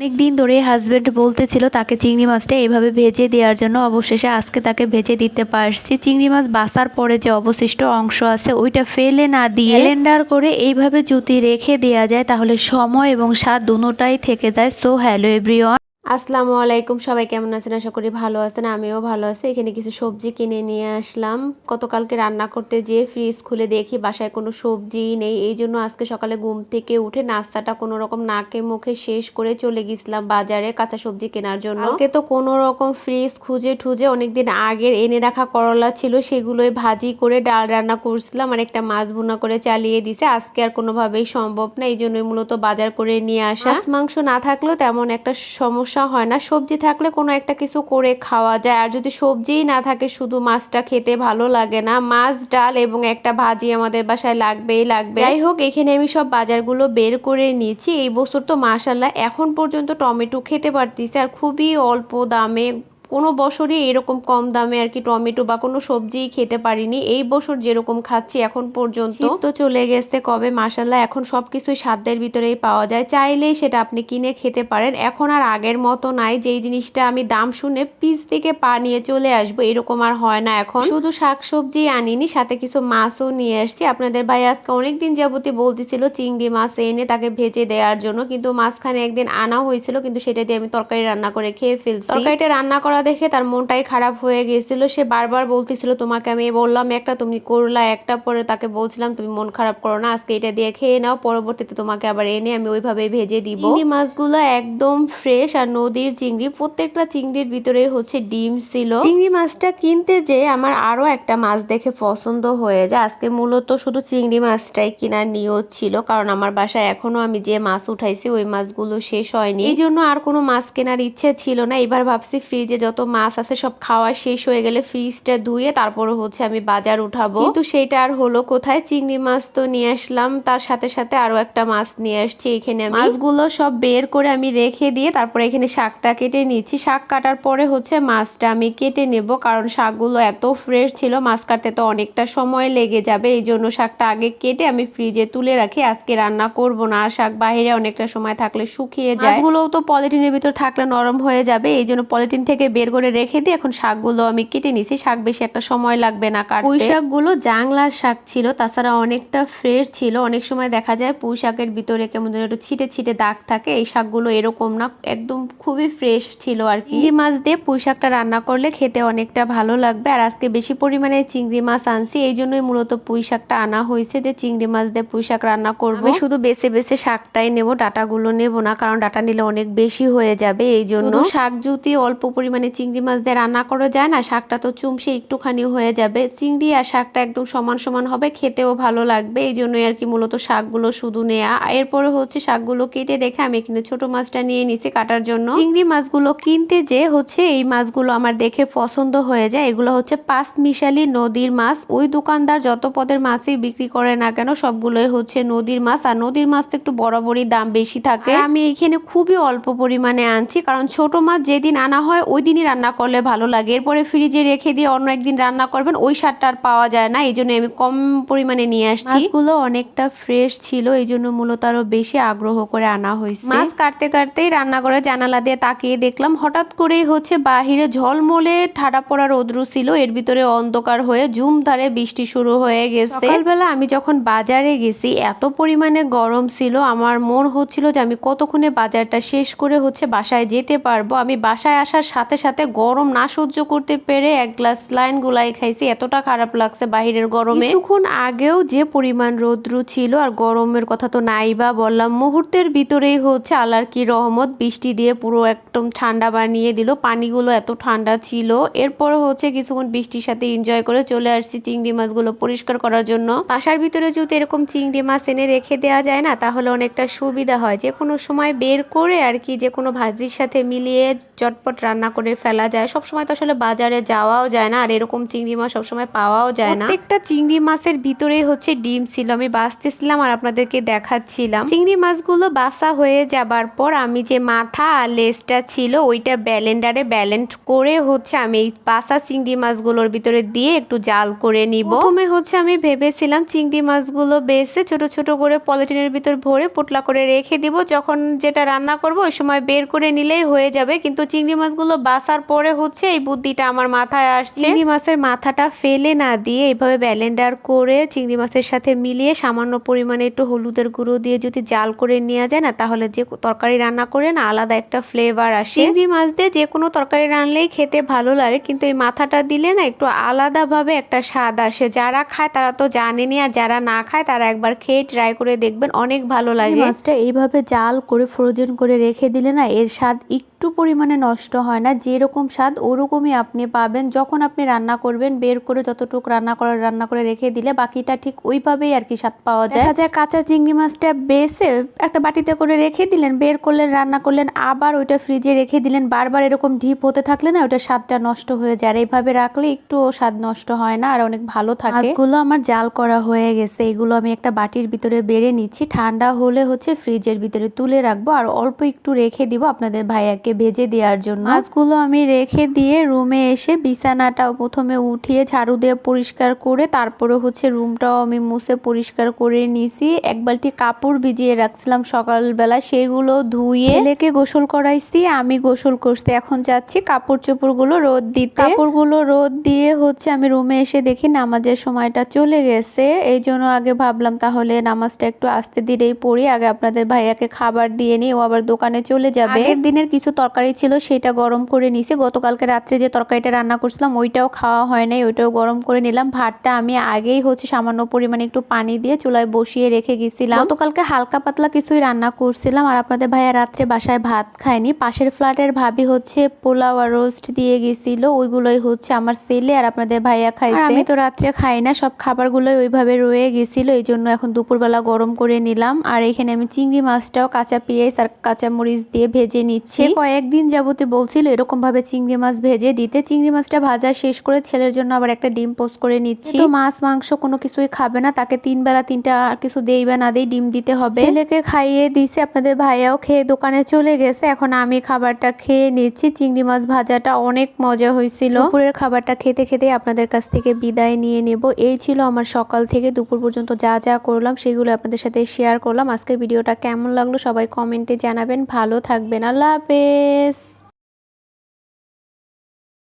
অনেক দিন ধরে হাজবেন্ড বলতেছিল তাকে চিংড়ি মাছটা এভাবে ভেজে দেওয়ার জন্য। অবশেষে আজকে তাকে ভেজে দিতে পারছি। চিংড়ি মাছ বাছার পরে যে অবশিষ্ট অংশ আছে ওইটা ফেলে না দিয়ে ব্লেন্ডার করে এইভাবে যদি রেখে দেওয়া যায় তাহলে সময় এবং স্বাদ দুটোটাই থেকে যায়। সো হ্যালো এভরিওয়ান, আসসালামু আলাইকুম। সবাই কেমন আছেন? আশা করি ভালো আছেন। আমিও ভালো আছি। এখানে কিছু সবজি কিনে নিয়ে আসলাম। গতকালকে রান্না করতে যেয়ে ফ্রিজ খুলে দেখি বাসায় কোনো সবজিই নেই। এই জন্য আজকে সকালে ঘুম থেকে উঠে নাস্তাটা কোনো রকম নাকে মুখে শেষ করে চলে গেছিলাম বাজারে কাঁচা সবজি কেনার জন্য। কালকে তো কোনো রকম ফ্রিজ খুঁজে ঠুজে অনেকদিন আগের এনে রাখা করলা ছিল, সেগুলোই ভাজি করে ডাল রান্না করছিলাম আর একটা মাছ ভুনা করে চালিয়ে দিছে। আজকে আর কোনোভাবেই সম্ভব না, এই জন্যই মূলত বাজার করে নিয়ে আসা। মাছ মাংস না থাকলেও তেমন একটা সমস্যা হয় না, সবজি থাকলে কোনো একটা কিছু করে খাওয়া যায়। আর যদি সবজিই না থাকে শুধু মাছটা খেতে ভালো লাগে না। মাছ ডাল এবং একটা ভাজি আমাদের বাসায় লাগবেই লাগবে। যাই হোক, এখানে আমি সব বাজারগুলো বের করে নিয়েছি। এই বছর তো মাশাআল্লাহ এখন পর্যন্ত টমেটো খেতে পারতেছি, আর খুবই অল্প দামে। কোনো বছরই এরকম কম দামে আর কি টমেটো বা কোনো সবজিই খেতে পারিনি। এই বছর যেরকম খাচ্ছি এখন পর্যন্ত। তো চলে গেছে কবে, মাশাআল্লাহ এখন সবকিছুই সাধ্যের ভিতরেই পাওয়া যায়, চাইলেই সেটা আপনি কিনে খেতে পারেন। এখন আর আগের মতো নাই যেই জিনিসটা আমি দাম শুনে পিস থেকে পা নিয়ে চলে আসবো, এরকম আর হয় না এখন। শুধু শাকসবজি আনিনি, সাথে কিছু মাছও নিয়ে আসছি। আপনাদের ভাই আজকে অনেকদিন যাবতীয় বলতেছিল চিংড়ি মাছ এনে তাকে ভেজে দেওয়ার জন্য, কিন্তু মাঝখানে একদিন আনা হয়েছিল, কিন্তু সেটা দিয়ে আমি তরকারি রান্না করে খেয়ে ফেলছি। তরকারিটা রান্না করা দেখে তার মনটাই খারাপ হয়ে গেছিল। সে বারবার বলতেছিল তোমাকে আমি বললাম একটা, তুমি করলা একটা। পরে তাকে বলছিলাম তুমি মন খারাপ করো না, আজকে এটা দিয়ে খেয়ে নাও, পরবর্তীতে তোমাকে আবার এনে আমি ওইভাবে ভেজে দিব। চিংড়ি মাছগুলো একদম ফ্রেশ আর নদীর চিংড়ি, প্রত্যেকটা চিংড়ির ভিতরে হচ্ছে ডিম ছিল। চিংড়ি মাছটা কিনতে যে আমার আরো একটা মাছ দেখে পছন্দ হয়ে যায়। আজকে মূলত শুধু চিংড়ি মাছটাই কেনার নিয়ত ছিল, কারণ আমার বাসায় এখনো আমি যে মাছ উঠাইছি ওই মাছগুলো শেষ হয়নি, এই জন্য আর কোনো মাছ কেনার ইচ্ছে ছিল না। এবার ভাবছি ফ্রিজে যত মাছ আছে সব খাওয়া শেষ হয়ে গেলে ফ্রিজটা ধুয়ে তারপরে হচ্ছে আমি বাজার উঠাবো, কিন্তু সেটা আর হলো কোথায়। চিংড়ি মাছ তো নিয়ে আসলাম, তার সাথে সাথে আরো একটা মাছ নিয়ে আসছি। এখানে আমি মাছগুলো সব বের করে আমি রেখে দিয়ে তারপরে এখানে শাকটা কেটে নিচ্ছি। শাক কাটার পরে হচ্ছে মাছটা আমি কেটে নেব, কারণ শাকগুলো এত ফ্রেশ ছিল, মাছ কাটতে তো অনেকটা সময় লেগে যাবে। এই জন্য শাকটা আগে কেটে আমি ফ্রিজে তুলে রাখি, আজকে রান্না করব না। আর শাক বাইরে অনেকটা সময় থাকলে শুকিয়ে যায়, মাছগুলোও তো পলিথিনের ভিতর থাকলে নরম হয়ে যাবে, এই জন্য পলিথিন থেকে বের করে রেখে দিয়ে এখন শাকগুলো আমি কেটে নিছি। শাক বেশি একটা সময় লাগবে না কাটতে। পুঁই শাকগুলো জাংলার শাক ছিল, তাছাড়া অনেকটা ফ্রেশ ছিল। অনেক সময় দেখা যায় পুঁই শাকের ভিতরে কেমন যেন একটু ছিটে ছিটে দাগ থাকে, এই শাকগুলো এরকম না, একদম খুবই ফ্রেশ ছিল আর কি। চিংড়ি মাছ দিয়ে পুঁই শাকটা রান্না করলে খেতে অনেকটা ভালো লাগবে। আর আজকে বেশি পরিমাণে চিংড়ি মাছ আনছি, এই জন্যই মূলত পুঁই শাকটা আনা হয়েছে যে চিংড়ি মাছ দিয়ে পুঁই শাক রান্না করবো। আমি শুধু বেছে বেছে শাকটাই নেব, ডাটাগুলো নেব না, কারণ ডাটা নিলে অনেক বেশি হয়ে যাবে। এই জন্য শাক যদি অল্প পরিমাণে চিংড়ি মাছ দিয়ে রান্না করা যায় না, শাকটা তো চুমসে একটুখানি হয়ে যাবে। চিংড়ি আর শাকটা একদম সমান সমান হবে, খেতেও ভালো লাগবে। এই জন্যই আর কি মূলত শাকগুলো শুধু নেয়া। এরপরে হচ্ছে শাকগুলো কেটে রেখে আমি এখানে ছোট মাছটা নিয়ে নিছি কাটার জন্য। চিংড়ি মাছগুলো কিনতে যে হচ্ছে এই মাছগুলো আমার দেখে পছন্দ হয়ে যায়। এগুলো হচ্ছে পাঁচ মিশালি নদীর মাছ। ওই দোকানদার যত পদের মাছই বিক্রি করে না কেন সবগুলোই হচ্ছে নদীর মাছ, আর নদীর মাছ তো একটু বরাবরই দাম বেশি থাকে। আমি এখানে খুবই অল্প পরিমাণে আনছি, কারণ ছোট মাছ যেদিন আনা হয় ওই দিনই রান্না করলে ভালো লাগে। এরপরে ফ্রিজে রেখে দিয়ে অন্য একদিন রান্না করবেন, ওই স্বাদটা আর পাওয়া যায় না, এই জন্য আমি কম পরিমাণে নিয়ে আসছি। মাছগুলো অনেকটা ফ্রেশ ছিল, এই জন্য মূলত আরো বেশি আগ্রহ করে আনা হয়েছে। মাছ কাটতে কাটতেই রান্নাঘরে জানালা দিয়ে তাকিয়ে দেখলাম হঠাৎ করেই হচ্ছে বাহিরে ঝলমলে ঠাডা পড়া রৌদ্র ছিল, এর ভিতরে অন্ধকার হয়ে ঝুম ধারে বৃষ্টি শুরু হয়ে গেছে। সকালবেলা আমি যখন বাজারে গেছি এত পরিমাণে গরম ছিল, আমার মন হচ্ছিল যে আমি কতক্ষণে বাজারটা শেষ করে হচ্ছে বাসায় যেতে পারবো। আমি বাসায় আসার সাথে সাথে গরম না সহ্য করতে পেরে এক গ্লাস লাইন গুলাই খাইছি, এতটা খারাপ লাগছে বাহিরের গরমে। কিছুক্ষণ আগেও যে পরিমাণ রৌদ্র ছিল, আর গরমের কথা তো নাই বা বললাম, মুহূর্তের ভিতরেই হচ্ছে আল্লাহর কি রহমত, বৃষ্টি দিয়ে পুরো একদম ঠান্ডা বানিয়ে দিল। পানিগুলো এত ঠান্ডা ছিল। এরপরে হচ্ছে কিছুক্ষণ বৃষ্টির সাথে এনজয় করে চলে আসছি চিংড়ি মাছগুলো পরিষ্কার করার জন্য। বাসার ভিতরে যদি এরকম চিংড়ি মাছ এনে রেখে দেওয়া যায় না, তাহলে অনেকটা সুবিধা হয়, যে কোনো সময় বের করে আর কি যে কোনো ভাজির সাথে মিলিয়ে চটপট রান্না করে করে ফেলা যায়। সবসময় তো আসলে বাজারে যাওয়াও যায় না, আর এরকম চিংড়ি মাছ সবসময় পাওয়াও যায় না। প্রত্যেকটা চিংড়ি মাছের ভিতরেই হচ্ছে ডিম ছিল। আমি বাছতেছিলাম আর আপনাদেরকে দেখাচ্ছিলাম। চিংড়ি মাছগুলো বাছা হয়ে যাবার পর আমি যে মাথা আর লেজটা ছিল ওইটা ব্লেন্ডারে ব্লেন্ড করে হচ্ছে আমি এই বাছা চিংড়ি মাছগুলোর ভিতরে দিয়ে একটু জাল করে নিব। প্রথমে হচ্ছে আমি ভেবেছিলাম চিংড়ি মাছগুলো বেছে ছোট ছোট করে পলিথিনের ভিতর ভরে পোটলা করে রেখে দিব, যখন যেটা রান্না করব ওই সময় বের করে নিলেই হয়ে যাবে। কিন্তু চিংড়ি মাছগুলো বাছার পরে হচ্ছে এই বুদ্ধিটা আমার মাথায় আসছে। চিংড়ি মাছের মাথাটা ফেলে না দিয়ে এইভাবে ব্লেন্ডার করে চিংড়ি মাছের সাথে মিলিয়ে সামান্য পরিমাণে একটু হলুদের গুঁড়ো দিয়ে যদি জাল করে নেওয়া যায় না, তাহলে যে তরকারি রান্না করে না আলাদা একটা ফ্লেভার আসে। চিংড়ি মাছ দিয়ে যে কোনো তরকারি রান্নলেই খেতে ভালো লাগে, কিন্তু এই মাথাটা দিলে না একটু আলাদাভাবে একটা স্বাদ আসে। যারা খায় তারা তো জানেনি, আর যারা না খায় তারা একবার খেয়ে ট্রাই করে দেখবেন, অনেক ভালো লাগে। মাছটা এইভাবে জাল করে ফ্রোজেন করে রেখে দিলে না এর স্বাদ একটু পরিমাণে নষ্ট হয় না। যেরকম স্বাদ ওরকমই আপনি পাবেন। যখন আপনি রান্না করবেন বের করে যতটুকু রান্না করে রেখে দিলে বাকিটা ঠিক ওইভাবেই আর কি স্বাদ পাওয়া যায়। দেখা যায় কাঁচা চিংড়ি মাছটা বেছে একটা বাটিতে করে রেখে দিলেন, বের করলেন, রান্না করলেন, আবার ওইটা ফ্রিজে রেখে দিলেন। বারবার এরকম ঢিপ হতে থাকলে না ওইটা স্বাদটা নষ্ট হয়ে যায়। আর এইভাবে রাখলে একটু স্বাদ নষ্ট হয় না আর অনেক ভালো থাকে। মাছগুলো আমার জাল করা হয়ে গেছে, এগুলো আমি একটা বাটির ভিতরে বেড়ে নিচ্ছি। ঠান্ডা হলে হচ্ছে ফ্রিজের ভিতরে তুলে রাখবো আর অল্প একটু রেখে দিব আপনাদের ভাইয়াকে ভেজে দেওয়ার জন্য। মাছগুলো আমি রেখে দিয়ে রুমে এসে বিছানাটাও প্রথমে উঠিয়ে ঝাড়ু দিয়ে পরিষ্কার করে তারপরে হচ্ছে রুমটাও আমি মুছে পরিষ্কার করে নিছি। এক বালতি কাপড় ভিজিয়ে রাখছিলাম সকালবেলা, সেগুলো ধুয়ে ছেলেকে গোসল করাইছি, আমি গোসল করছি। এখন যাচ্ছি কাপড় চোপড়গুলো রোদ দিতে। কাপড়গুলো রোদ দিয়ে হচ্ছে আমি রুমে এসে দেখি নামাজের সময়টা চলে গেছে। এই জন্য আগে ভাবলাম তাহলে নামাজটা একটু আস্তে ধীরেই পড়ি, আগে আপনাদের ভাইয়াকে খাবার দিয়ে নিই, ও আবার দোকানে চলে যাবে। আগের দিনের কিছু তরকারি ছিল সেটা গরম করে নিছি। গতকালকে রাত্রে যে তরকারিটা রান্না করছিলাম ওইটাও খাওয়া হয় নাই, ওইটাও গরম করে নিলাম। ভাতটা আমি আগেই হচ্ছে সামান্য পরিমাণে একটু পানি দিয়ে চুলায় বসিয়ে রেখে গেছিলাম। গতকালকে হালকা পাতলা কিছুই রান্না করছিলাম আর আপনাদের ভাইয়া রাত্রে বাসায় ভাত খায়নি। পাশের ফ্ল্যাটের ভাবি হচ্ছে পোলাও আর রোস্ট দিয়ে গেছিল, ওইগুলোই হচ্ছে আমার ছেলে আর আপনাদের ভাইয়া খাইছে। আমি তো রাত্রে খাই না, সব খাবারগুলোই ওইভাবে রয়ে গেছিল, এই জন্য এখন দুপুরবেলা গরম করে নিলাম। আর এখানে আমি চিংড়ি মাছটাও কাঁচা পেঁয়াজ আর কাঁচা মরিচ দিয়ে ভেজে নিচ্ছি। কয়েকদিন যাবতে বলছিল এরকম ভাবে চিংড়ি মাছ ভেজে দিতে। চিংড়ি মাছটা ভাজা শেষ করে ছেলের জন্য আবার একটা ডিম পোস্ট করে নিচ্ছি। তো মাছ মাংস কোনো কিছুই খাবে না, তাকে 3 বেলা 3টা আর কিছু দেই বা না দেই ডিম দিতে হবে। ছেলেকে খাইয়ে দিছে, আপনাদের ভাইয়াও খেয়ে দোকানে চলে গেছে। এখন আমি খাবারটা খেয়ে নিচ্ছি। চিংড়ি মাছ ভাজাটা অনেক মজা হয়েছিল। দুপুরের খাবারটা খেতে খেতে আপনাদের কাছ থেকে বিদায় নিয়ে নেব। এই ছিল আমার সকাল থেকে দুপুর পর্যন্ত যা যা করলাম সেগুলো আপনাদের সাথে শেয়ার করলাম। আজকের ভিডিওটা কেমন লাগলো সবাই কমেন্টে জানাবেন। ভালো থাকবেন, আল্লাহ হাফেজ।